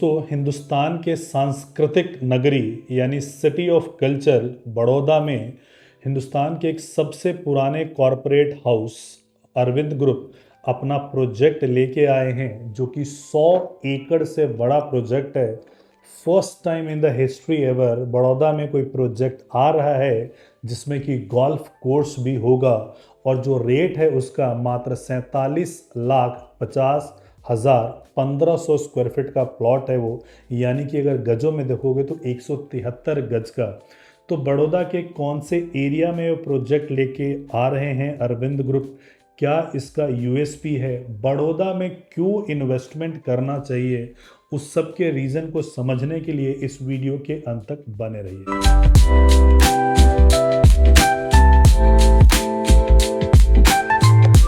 तो हिंदुस्तान के सांस्कृतिक नगरी यानी सिटी ऑफ कल्चर बड़ौदा में हिंदुस्तान के एक सबसे पुराने कॉरपोरेट हाउस अरविंद ग्रुप अपना प्रोजेक्ट लेके आए हैं जो कि 100 एकड़ से बड़ा प्रोजेक्ट है। First time in the history ever Baroda में कोई प्रोजेक्ट आ रहा है जिसमें कि गोल्फ कोर्स भी होगा और जो रेट है उसका मात्र 47,50,000 1500 स्क्वायर फीट का प्लॉट है वो, यानी कि अगर गजों में देखोगे तो 173 गज का। तो बड़ौदा के कौन से एरिया में वो प्रोजेक्ट लेके आ रहे हैं अरविंद ग्रुप, क्या इसका यूएसपी है, बड़ौदा में क्यों इन्वेस्टमेंट करना चाहिए, उस सब के रीज़न को समझने के लिए इस वीडियो के अंत तक बने रहिए।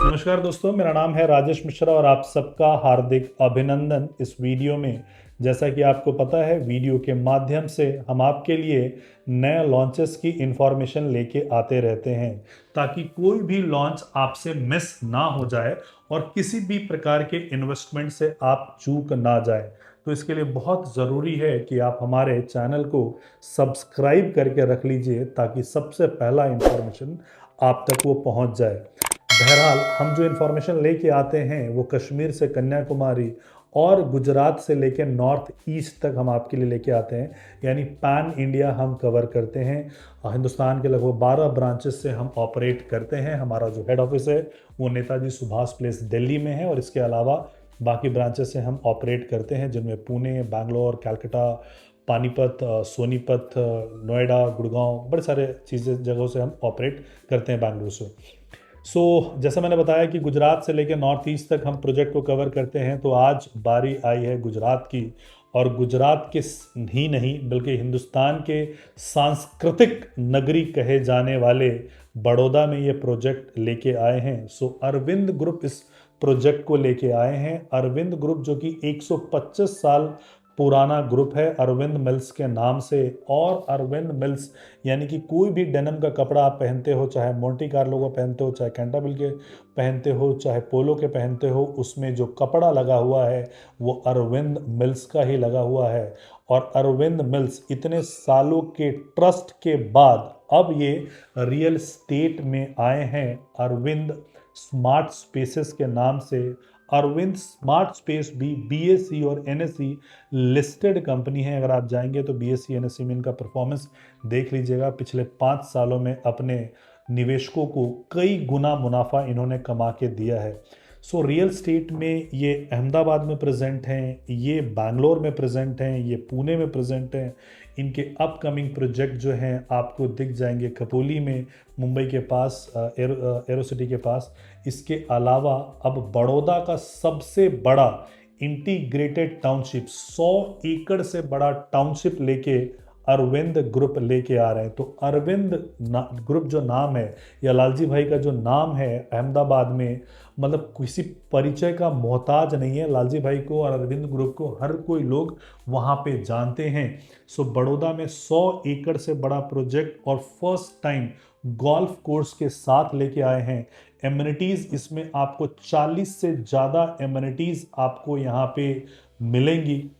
नमस्कार दोस्तों, मेरा नाम है राजेश मिश्रा और आप सबका हार्दिक अभिनंदन इस वीडियो में। जैसा कि आपको पता है, वीडियो के माध्यम से हम आपके लिए नए लॉन्चेस की इंफॉर्मेशन लेके आते रहते हैं ताकि कोई भी लॉन्च आपसे मिस ना हो जाए और किसी भी प्रकार के इन्वेस्टमेंट से आप चूक ना जाए। तो इसके लिए बहुत ज़रूरी है कि आप हमारे चैनल को सब्सक्राइब करके रख लीजिए ताकि सबसे पहला इंफॉर्मेशन आप तक वो पहुंच जाए। बहरहाल हम जो इन्फॉर्मेशन लेके आते हैं वो कश्मीर से कन्याकुमारी और गुजरात से लेकर नॉर्थ ईस्ट तक हम आपके लिए लेके आते हैं, यानी पैन इंडिया हम कवर करते हैं। हिंदुस्तान के लगभग 12 ब्रांचेस से हम ऑपरेट करते हैं। हमारा जो हेड ऑफिस है वो नेताजी सुभाष प्लेस दिल्ली में है और इसके अलावा बाकी ब्रांचेस से हम ऑपरेट करते हैं जिनमें पुणे, बैंगलोर, कलकत्ता, पानीपत, सोनीपत, नोएडा, गुड़गांव, बड़े सारे चीज़ें जगहों से हम ऑपरेट करते हैं बैंगलोर से। जैसा मैंने बताया कि गुजरात से लेकर नॉर्थ ईस्ट तक हम प्रोजेक्ट को कवर करते हैं, तो आज बारी आई है गुजरात की। और गुजरात के ही नहीं बल्कि हिंदुस्तान के सांस्कृतिक नगरी कहे जाने वाले बड़ौदा में ये प्रोजेक्ट लेके आए हैं। अरविंद ग्रुप इस प्रोजेक्ट को लेके आए हैं। अरविंद ग्रुप जो कि 125 साल पुराना ग्रुप है अरविंद मिल्स के नाम से। और अरविंद मिल्स यानी कि कोई भी डेनिम का कपड़ा आप पहनते हो, चाहे मोंटी कार्लो का पहनते हो, चाहे कैंटाबिल के पहनते हो, चाहे पोलो के पहनते हो, उसमें जो कपड़ा लगा हुआ है वो अरविंद मिल्स का ही लगा हुआ है। और अरविंद मिल्स इतने सालों के ट्रस्ट के बाद अब ये रियल स्टेट में आए हैं अरविंद स्मार्ट स्पेसेस के नाम से। अरविंद स्मार्ट स्पेस भी बीएसई और एनएसई लिस्टेड कंपनी है। अगर आप जाएंगे तो बीएसई एनएसई में इनका परफॉर्मेंस देख लीजिएगा। पिछले 5 सालों में अपने निवेशकों को कई गुना मुनाफा इन्होंने कमा के दिया है। रियल स्टेट में ये अहमदाबाद में प्रेजेंट हैं, ये बैंगलोर में प्रेजेंट हैं, ये पुणे में प्रेजेंट हैं। इनके अपकमिंग प्रोजेक्ट जो हैं आपको दिख जाएंगे खपोली में, मुंबई के पास, एरो सिटी के पास। इसके अलावा अब बड़ौदा का सबसे बड़ा इंटीग्रेटेड टाउनशिप, 100 एकड़ से बड़ा टाउनशिप लेके अरविंद ग्रुप लेके आ रहे हैं। तो अरविंद ग्रुप जो नाम है या लालजी भाई का जो नाम है अहमदाबाद में, मतलब किसी परिचय का मोहताज नहीं है। लालजी भाई को और अरविंद ग्रुप को हर कोई लोग वहाँ पे जानते हैं। बड़ौदा में 100 एकड़ से बड़ा प्रोजेक्ट और फर्स्ट टाइम गोल्फ कोर्स के साथ लेके आए हैं। एमिनिटीज़ इसमें आपको 40 से ज़्यादा एमिनिटीज़ आपको यहाँ पे मिलेंगी,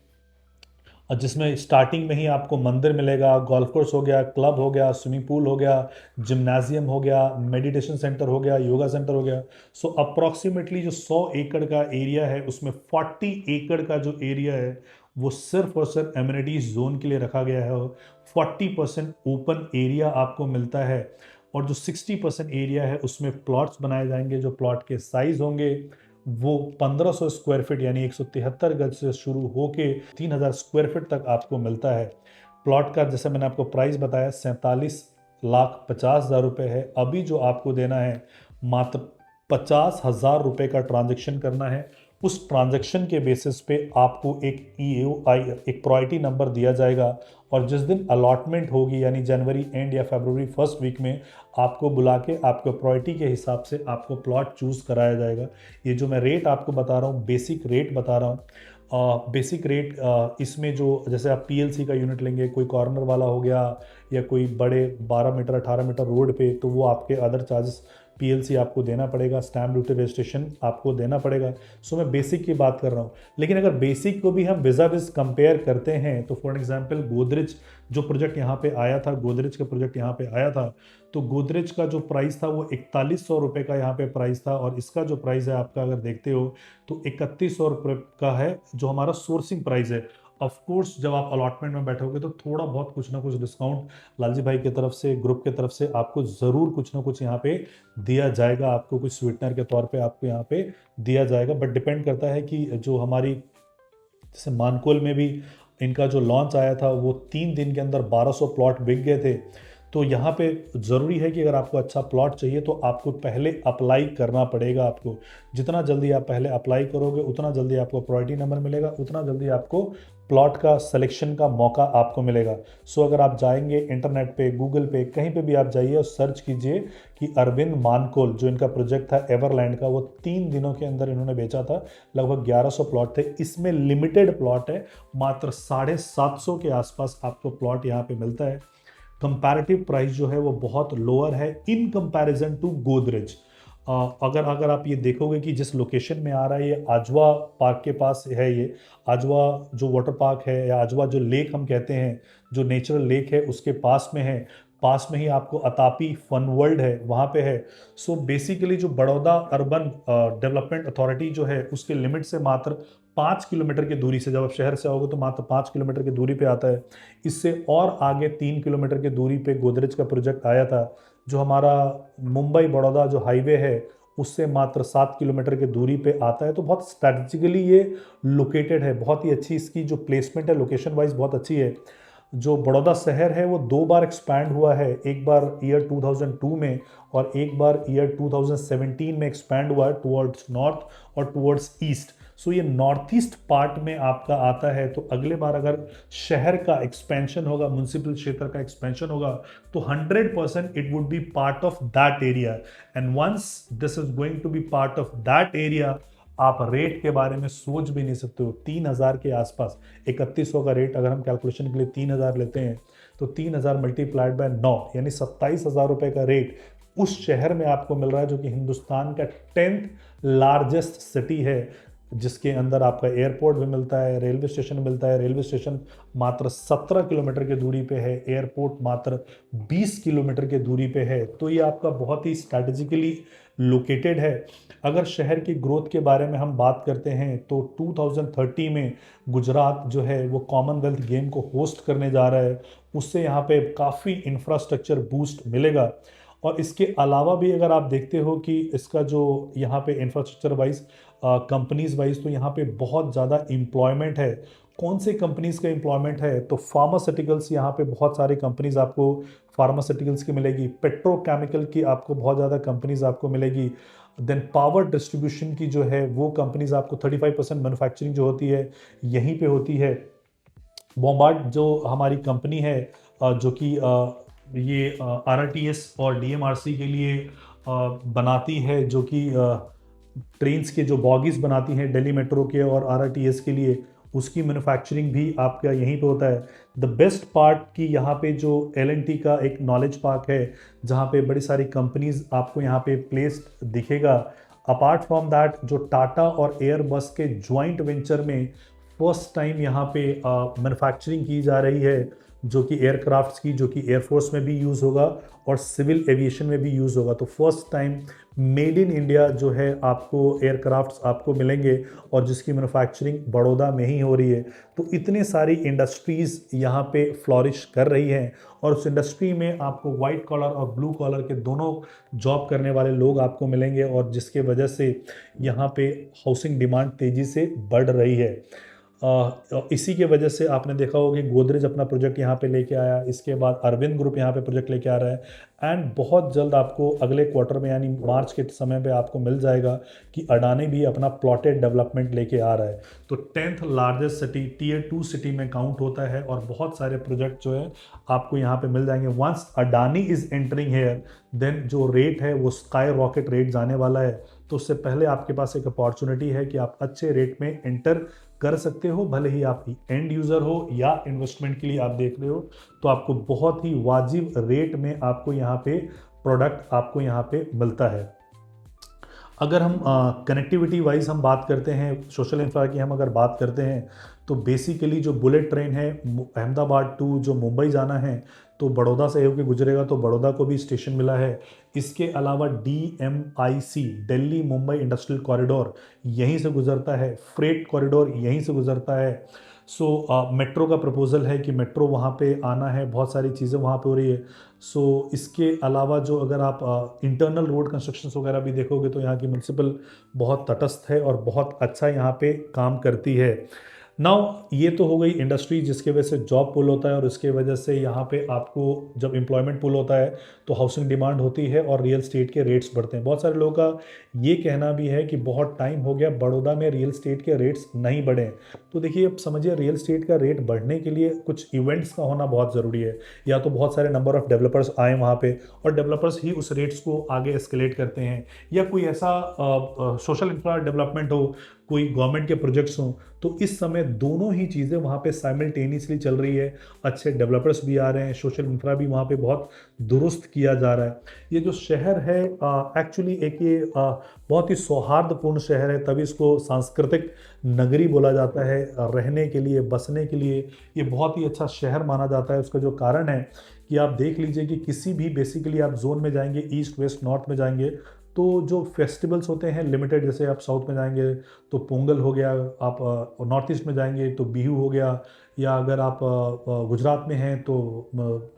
जिसमें स्टार्टिंग में ही आपको मंदिर मिलेगा, गोल्फ कोर्स हो गया, क्लब हो गया, स्विमिंग पूल हो गया, जिम्नाजियम हो गया, मेडिटेशन सेंटर हो गया, योगा सेंटर हो गया। अप्रॉक्सीमेटली जो 100 एकड़ का एरिया है उसमें 40 एकड़ का जो एरिया है वो सिर्फ और सिर्फ एमिनिटीज जोन के लिए रखा गया है। 40% ओपन एरिया आपको मिलता है और जो 60% एरिया है उसमें प्लॉट्स बनाए जाएंगे। जो प्लॉट के साइज होंगे वो 1500 स्क्वायर फीट यानी 173 गज से शुरू होके 3000 स्क्वायर फीट तक आपको मिलता है। प्लॉट का जैसे मैंने आपको प्राइस बताया 47,50,000 रुपये है। अभी जो आपको देना है मात्र 50,000 रुपये का ट्रांजेक्शन करना है। उस ट्रांजैक्शन के बेसिस पे आपको एक ईओआई, एक प्रायोरिटी नंबर दिया जाएगा और जिस दिन अलॉटमेंट होगी यानी जनवरी एंड या फरवरी फर्स्ट वीक में आपको बुला के आपको प्रायोरिटी के हिसाब से आपको प्लॉट चूज़ कराया जाएगा। ये जो मैं रेट आपको बता रहा हूँ, बेसिक रेट बता रहा हूँ। बेसिक रेट इसमें जो जैसे आप पीएलसी का यूनिट लेंगे, कोई कॉर्नर वाला हो गया या कोई बड़े 12 मीटर 18 मीटर रोड पे, तो वो आपके अदर चार्जेस पीएलसी आपको देना पड़ेगा, स्टैम्प ड्यूटी रजिस्ट्रेशन आपको देना पड़ेगा। सो मैं बेसिक की बात कर रहा हूँ। लेकिन अगर बेसिक को भी हम विजा विज कंपेयर करते हैं तो फॉर एग्जांपल गोदरेज जो प्रोजेक्ट यहाँ पे आया था, गोदरेज का प्रोजेक्ट यहाँ पे आया था, तो गोदरेज का जो प्राइस था वो 4100 रुपये का यहाँ पे प्राइस था, और इसका जो प्राइस है आपका अगर देखते हो तो 3100 रुपये का है जो हमारा सोर्सिंग प्राइस है। ऑफ कोर्स जब आप अलॉटमेंट में बैठोगे तो थोड़ा बहुत कुछ ना कुछ डिस्काउंट लालजी भाई की तरफ से, ग्रुप की तरफ से आपको ज़रूर कुछ ना कुछ यहाँ पे दिया जाएगा, आपको कुछ स्वीटनर के तौर पे आपको यहाँ पे दिया जाएगा। बट डिपेंड करता है कि जो हमारी, जैसे मानकोल में भी इनका जो लॉन्च आया था वो 3 दिन के अंदर 1200 प्लॉट बिक गए थे। तो यहाँ पे ज़रूरी है कि अगर आपको अच्छा प्लॉट चाहिए तो आपको पहले अप्लाई करना पड़ेगा। आपको जितना जल्दी आप पहले अप्लाई करोगे उतना जल्दी आपको प्रायोरिटी नंबर मिलेगा, उतना जल्दी आपको प्लॉट का सिलेक्शन का मौका आपको मिलेगा। सो अगर आप जाएंगे इंटरनेट पे, गूगल पे, कहीं पे भी आप जाइए और सर्च कीजिए कि अरविंद मानकोल जो इनका प्रोजेक्ट था एवरलैंड का, वो 3 दिनों के अंदर इन्होंने बेचा था, लगभग 1100 प्लॉट थे। इसमें लिमिटेड प्लॉट है, मात्र 750 के आसपास आपको प्लॉट यहाँ पे मिलता है। कंपैरेटिव प्राइस जो है वो बहुत लोअर है इन कंपैरिजन टू गोदरेज। अगर अगर आप ये देखोगे कि जिस लोकेशन में आ रहा है, ये आजवा पार्क के पास है, ये आजवा जो वाटर पार्क है या आजवा जो लेक हम कहते हैं, जो नेचुरल लेक है उसके पास में है। पास में ही आपको अतापी फन वर्ल्ड है, वहाँ पे है। सो बेसिकली जो बड़ौदा अर्बन डेवलपमेंट अथॉरिटी जो है उसके लिमिट से मात्र 5 किलोमीटर की दूरी से, जब आप शहर से आओगे तो मात्र 5 किलोमीटर की दूरी पे आता है। इससे और आगे 3 किलोमीटर की दूरी पे गोदरेज का प्रोजेक्ट आया था। जो हमारा मुंबई बड़ौदा जो हाईवे है उससे मात्र 7 किलोमीटर की दूरी पे आता है। तो बहुत स्ट्रैटेजिकली ये लोकेटेड है, बहुत ही अच्छी इसकी जो प्लेसमेंट है लोकेशन वाइज बहुत अच्छी है। जो बड़ौदा शहर है वो 2 बार एक्सपैंड हुआ है, एक बार ईयर 2002 में और एक बार ईयर 2017 में एक्सपैंड हुआ है टुवर्ड्स नॉर्थ और टुवर्ड्स ईस्ट। सो ये नॉर्थ ईस्ट पार्ट में आपका आता है। तो अगले बार अगर शहर का एक्सपेंशन होगा, म्युनिसिपल क्षेत्र का एक्सपेंशन होगा, तो 100% it would be part of that area. And once this is going to be part of that area, आप रेट के बारे में सोच भी नहीं सकते हो। 3000 के आसपास, 3100 का रेट अगर हम कैलकुलेशन के लिए 3000 लेते हैं तो 3000 मल्टीप्लाइड बाय 9 यानी 27,000 रुपए का रेट उस शहर में आपको मिल रहा है, जो कि हिंदुस्तान का 10th लार्जेस्ट सिटी है, जिसके अंदर आपका एयरपोर्ट भी मिलता है, रेलवे स्टेशन मिलता है। रेलवे स्टेशन मात्र 17 किलोमीटर की दूरी पे है, एयरपोर्ट मात्र 20 किलोमीटर की दूरी पे है। तो ये आपका बहुत ही स्ट्रैटेजिकली लोकेटेड है। अगर शहर की ग्रोथ के बारे में हम बात करते हैं तो 2030 में गुजरात जो है वो कॉमनवेल्थ गेम को होस्ट करने जा रहा है, उससे यहाँ पे काफ़ी इंफ्रास्ट्रक्चर बूस्ट मिलेगा। और इसके अलावा भी अगर आप देखते हो कि इसका जो यहाँ पे इंफ्रास्ट्रक्चर वाइज, कंपनीज वाइज, तो यहाँ पे बहुत ज़्यादा एम्प्लॉयमेंट है। कौन से कंपनीज का एम्प्लॉयमेंट है? तो फार्मास्यूटिकल्स, यहाँ पे बहुत सारी कंपनीज आपको फार्मास्यूटिकल्स की मिलेगी, पेट्रोकेमिकल की आपको बहुत ज़्यादा कंपनीज आपको मिलेगी। देन पावर डिस्ट्रीब्यूशन की जो है वो कंपनीज आपको 35% मैन्युफैक्चरिंग जो होती है यहीं पे होती है। बॉम्बार्ड जो हमारी कंपनी है, जो कि ये आरआरटीएस और डीएमआरसी के लिए बनाती है, जो कि ट्रेन्स के जो बॉगीज बनाती हैं दिल्ली मेट्रो के और आरआरटीएस के लिए, उसकी मैन्युफैक्चरिंग भी आपका यहीं पे होता है। द बेस्ट पार्ट कि यहाँ पे जो एल&टी का एक नॉलेज पार्क है, जहाँ पे बड़ी सारी कंपनीज आपको यहाँ पे प्लेस्ड दिखेगा। अपार्ट फ्रॉम दैट, जो टाटा और एयरबस के ज्वाइंट वेंचर में फर्स्ट टाइम यहाँ पे मैन्युफैक्चरिंग की जा रही है, जो कि एयरक्राफ्ट्स की, जो कि एयरफोर्स में भी यूज़ होगा और सिविल एविएशन में भी यूज़ होगा। तो first time made in India जो है आपको एयरक्राफ्ट्स आपको मिलेंगे और जिसकी मैन्युफैक्चरिंग बड़ौदा में ही हो रही है। तो इतने सारी इंडस्ट्रीज़ यहाँ पे फ्लॉरिश कर रही हैं और उस इंडस्ट्री में आपको वाइट कॉलर और ब्लू कॉलर के दोनों जॉब करने वाले लोग आपको मिलेंगे, और जिसके वजह से यहाँ पे हाउसिंग डिमांड तेज़ी से बढ़ रही है। इसी के वजह से आपने देखा होगा कि गोदरेज अपना प्रोजेक्ट यहाँ पे लेके आया, इसके बाद अरविंद ग्रुप यहाँ पे प्रोजेक्ट लेके आ रहा है। एंड बहुत जल्द आपको अगले क्वार्टर में यानी मार्च के समय पे आपको मिल जाएगा कि अडानी भी अपना प्लॉटेड डेवलपमेंट लेके आ रहा है। तो 10th largest city, tier 2 city में काउंट होता है और बहुत सारे प्रोजेक्ट जो है आपको यहाँ पे मिल जाएंगे। Once Adani is entering here, then जो रेट है वो स्काई रॉकेट रेट जाने वाला है। तो उससे पहले आपके पास एक अपॉर्चुनिटी है कि आप अच्छे रेट में एंटर कर सकते हो, भले ही आप एंड यूज़र हो या इन्वेस्टमेंट के लिए आप देख रहे हो, तो आपको बहुत ही वाजिब रेट में आपको यहाँ पे प्रोडक्ट आपको यहाँ पे मिलता है। अगर हम कनेक्टिविटी वाइज हम बात करते हैं, सोशल इंफ्रा की हम अगर बात करते हैं, तो बेसिकली जो बुलेट ट्रेन है अहमदाबाद टू जो मुंबई जाना है, तो बड़ौदा से होकर गुजरेगा, तो बड़ौदा को भी स्टेशन मिला है। इसके अलावा DMIC Delhi Mumbai industrial corridor यहीं से गुजरता है, फ्रेट कॉरिडोर यहीं से गुजरता है। मेट्रो का प्रपोजल है कि मेट्रो वहाँ पे आना है, बहुत सारी चीज़ें वहाँ पे हो रही है। इसके अलावा जो अगर आप इंटरनल रोड कंस्ट्रक्शंस वगैरह भी देखोगे, तो यहाँ की म्यूनसिपल बहुत तटस्थ है और बहुत अच्छा यहाँ पे काम करती है। नाउ ये तो हो गई इंडस्ट्री जिसके वजह से जॉब पुल होता है, और उसके वजह से यहाँ पे आपको जब एम्प्लॉयमेंट पुल होता है तो हाउसिंग डिमांड होती है और रियल स्टेट के रेट्स बढ़ते हैं। बहुत सारे लोगों का ये कहना भी है कि बहुत टाइम हो गया बड़ौदा में रियल स्टेट के रेट्स नहीं बढ़े। तो देखिए, अब समझिए, रियल स्टेट का रेट बढ़ने के लिए कुछ इवेंट्स का होना बहुत ज़रूरी है, या तो बहुत सारे नंबर ऑफ डेवलपर्स आए वहाँ पे और डेवलपर्स ही उस रेट्स को आगे एस्केलेट करते हैं, या कोई ऐसा सोशल इंफ्रा डेवलपमेंट हो, कोई गवर्नमेंट के प्रोजेक्ट्स हों। तो इस समय दोनों ही चीज़ें वहाँ पे साइमल्टेनियसली चल रही है। अच्छे डेवलपर्स भी आ रहे हैं, सोशल इंफ्रा भी वहाँ पे बहुत दुरुस्त किया जा रहा है। ये जो शहर है एक्चुअली एक ये बहुत ही सौहार्दपूर्ण शहर है, तभी इसको सांस्कृतिक नगरी बोला जाता है। रहने के लिए, बसने के लिए ये बहुत ही अच्छा शहर माना जाता है। उसका जो कारण है कि आप देख लीजिए कि किसी भी बेसिकली आप जोन में जाएंगे, ईस्ट वेस्ट नॉर्थ में जाएंगे, तो जो फेस्टिवल्स होते हैं लिमिटेड, जैसे आप साउथ में जाएंगे तो पोंगल हो गया, आप नॉर्थ ईस्ट में जाएंगे तो बिहू हो गया, या अगर आप गुजरात में हैं तो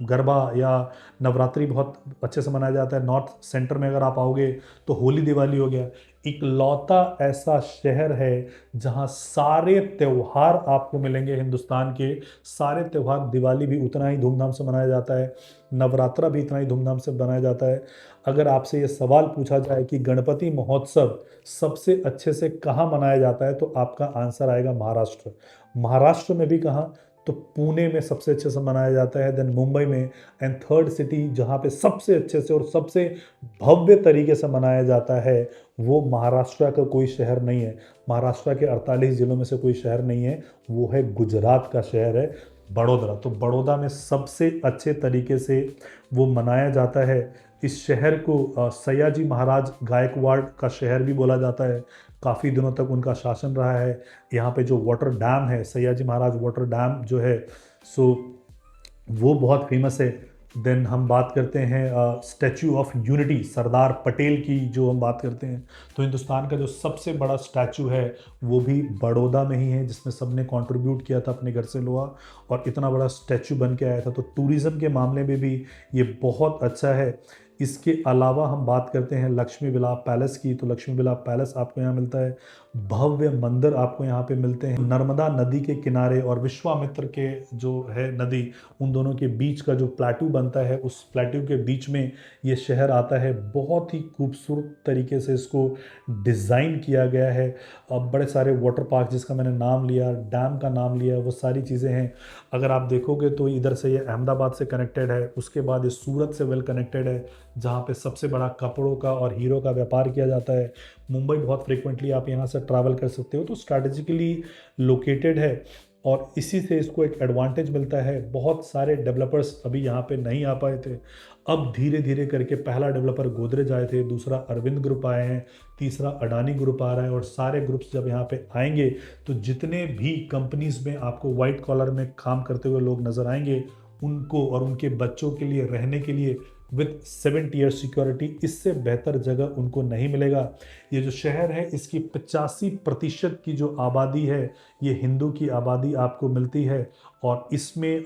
गरबा या नवरात्रि बहुत अच्छे से मनाया जाता है। नॉर्थ सेंटर में अगर आप आओगे तो होली दिवाली हो गया। इकलौता ऐसा शहर है जहां सारे त्यौहार आपको मिलेंगे, हिंदुस्तान के सारे त्यौहार। दिवाली भी उतना ही धूमधाम से मनाया जाता है, नवरात्रा भी इतना ही धूमधाम से मनाया जाता है। अगर आपसे ये सवाल पूछा जाए कि गणपति महोत्सव सबसे अच्छे से कहाँ मनाया जाता है, तो आपका आंसर आएगा महाराष्ट्र। महाराष्ट्र में भी कहाँ, तो पुणे में सबसे अच्छे से मनाया जाता है, देन मुंबई में, एंड थर्ड सिटी जहाँ पे सबसे अच्छे से और सबसे भव्य तरीके से मनाया जाता है, वो महाराष्ट्र का कोई शहर नहीं है। महाराष्ट्र के 48 जिलों में से कोई शहर नहीं है, वो है गुजरात का शहर है बड़ोदरा। तो बड़ौदा में सबसे अच्छे तरीके से वो मनाया जाता है। इस शहर को सयाजी महाराज गायकवाड़ का शहर भी बोला जाता है। काफ़ी दिनों तक उनका शासन रहा है। यहाँ पे जो वाटर डैम है, सयाजी महाराज वाटर डैम जो है, सो वो बहुत फेमस है। देन हम बात करते हैं statue of unity, Sardar Patel की जो हम बात करते हैं, तो हिंदुस्तान का जो सबसे बड़ा स्टैचू है वो भी बड़ौदा में ही है, जिसमें सबने कंट्रीब्यूट किया था अपने घर से लोहा, और इतना बड़ा स्टैचू बन के आया था। तो टूरिज़्म के मामले में भी ये बहुत अच्छा है। इसके अलावा हम बात करते हैं लक्ष्मी विलास पैलेस की, तो लक्ष्मी विलास पैलेस आपको यहाँ मिलता है। भव्य मंदिर आपको यहाँ पे मिलते हैं। नर्मदा नदी के किनारे और विश्वामित्र के जो है नदी, उन दोनों के बीच का जो प्लेट्यू बनता है, उस प्लेट्यू के बीच में ये शहर आता है। बहुत ही खूबसूरत तरीके से इसको डिज़ाइन किया गया है। अब बड़े सारे वाटर पार्क जिसका मैंने नाम लिया, डैम का नाम लिया, वो सारी चीज़ें हैं। अगर आप देखोगे तो इधर से ये अहमदाबाद से कनेक्टेड है, उसके बाद ये सूरत से वेल कनेक्टेड है, जहाँ पे सबसे बड़ा कपड़ों का और हीरो का व्यापार किया जाता है। मुंबई बहुत फ्रीक्वेंटली आप यहाँ से ट्रैवल कर सकते हो, तो स्ट्रैटेजिकली लोकेटेड है, और इसी से इसको एक एडवांटेज मिलता है। बहुत सारे डेवलपर्स अभी यहाँ पे नहीं आ पाए थे, अब धीरे धीरे करके पहला डेवलपर गोदरेज आए थे, दूसरा अरविंद ग्रुप आए हैं, तीसरा अडानी ग्रुप आ रहा है, और सारे ग्रुप्स जब यहाँ पे आएंगे तो जितने भी कंपनीज में आपको वाइट कॉलर में काम करते हुए लोग नज़र आएंगे, उनको और उनके बच्चों के लिए रहने के लिए विद 7 ईयर सिक्योरिटी, इससे बेहतर जगह उनको नहीं मिलेगा। ये जो शहर है, इसकी 85% की जो आबादी है, ये हिंदू की आबादी आपको मिलती है, और इसमें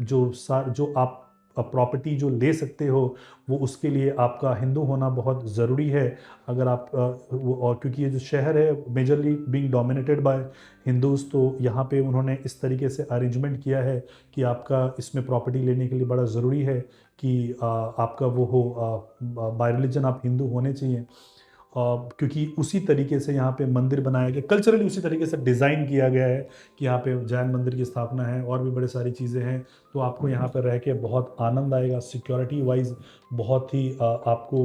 जो आप प्रॉपर्टी जो ले सकते हो, वो उसके लिए आपका हिंदू होना बहुत ज़रूरी है। अगर आप और क्योंकि ये जो शहर है majorly being dominated by Hindus, तो यहाँ पे उन्होंने इस तरीके से अरेंजमेंट किया है कि आपका इसमें प्रॉपर्टी लेने के लिए बड़ा ज़रूरी है कि आपका वो हो, बाय रिलीजन आप हिंदू होने चाहिए। क्योंकि उसी तरीके से यहाँ पे मंदिर बनाया गया, कल्चरली उसी तरीके से डिज़ाइन किया गया है कि यहाँ पे जैन मंदिर की स्थापना है और भी बड़े सारी चीज़ें हैं। तो आपको यहाँ पर रह के बहुत आनंद आएगा। सिक्योरिटी वाइज बहुत ही आपको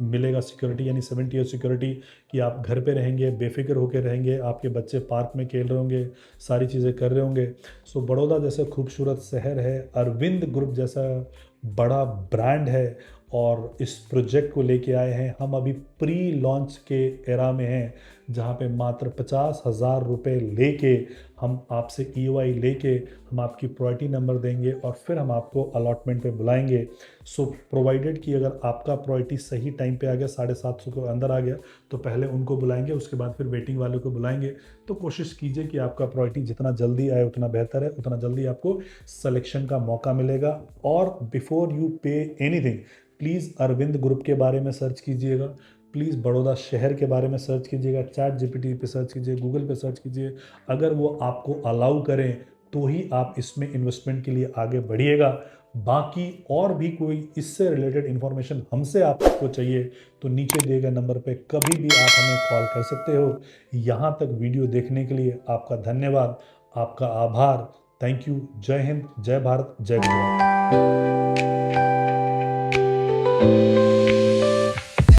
मिलेगा सिक्योरिटी, यानी 70 ईयर सिक्योरिटी, कि आप घर पे रहेंगे, बेफिक्र होकर रहेंगे, आपके बच्चे पार्क में खेल रहे होंगे, सारी चीज़ें कर रहे होंगे। सो बड़ौदा जैसे खूबसूरत शहर है, अरविंद ग्रुप जैसा बड़ा ब्रांड है और इस प्रोजेक्ट को लेके आए हैं। हम अभी प्री लॉन्च के एरा में हैं, जहाँ पे मात्र 50,000 रुपये लेके हम आपसे EOI लेके हम आपकी प्रायोरिटी नंबर देंगे और फिर हम आपको अलॉटमेंट पे बुलाएंगे। सो प्रोवाइडेड कि अगर आपका प्रायोरिटी सही टाइम पे आ गया, 750 के अंदर आ गया, तो पहले उनको बुलाएंगे, उसके बाद फिर वेटिंग वाले को बुलाएंगे। तो कोशिश कीजिए कि आपका प्रायोरिटी जितना जल्दी आए उतना बेहतर है, उतना जल्दी आपको सिलेक्शन का मौका मिलेगा। और before you pay anything, please Arvind group के बारे में सर्च कीजिएगा, प्लीज़ बड़ौदा शहर के बारे में सर्च कीजिएगा, ChatGPT पे सर्च कीजिए, गूगल पे सर्च कीजिए। अगर वो आपको अलाउ करें तो ही आप इसमें इन्वेस्टमेंट के लिए आगे बढ़िएगा। बाकी और भी कोई इससे रिलेटेड इन्फॉर्मेशन हमसे आपको चाहिए तो नीचे दिए गए नंबर पे कभी भी आप हमें कॉल कर सकते हो। यहाँ तक वीडियो देखने के लिए आपका धन्यवाद, आपका आभार। Thank you. जय हिंद, जय भारत, जय गुजरात।